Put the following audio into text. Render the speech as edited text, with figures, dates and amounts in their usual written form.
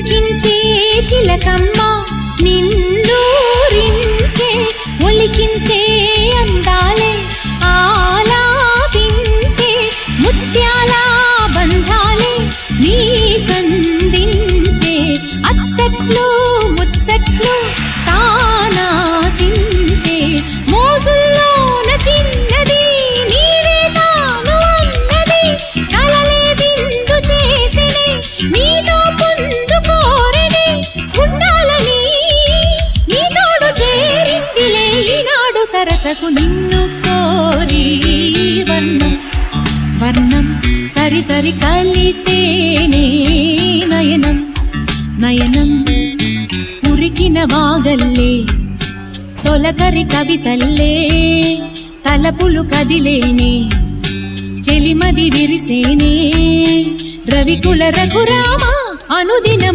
చిలికించే చిలకమ్మ నిన్నూరించే ఒలికించే అందాలే ఆలాపించే ముత్యాల బంధాలే నీకందించే అచ్చట్లు ముచ్చట్లు తానాసించే మోజుల్లోన చిన్నది నీవే తాను అన్నది కలలే విందు చేసినే నీతో పొందుకోరని ఉండాలని నీ తోడు చేరిందిలే ఈనాడు సరసకు నిన్ను కోరి వర్ణం వర్ణం సరి సరి కలిసేనే నయనం నయనం ఉరికిన వాగల్లే తొలకరి కవితల్లే తలపులు కదిలేనే చెలిమది విరిసేనే రవికుల రఘురామ అనుదినం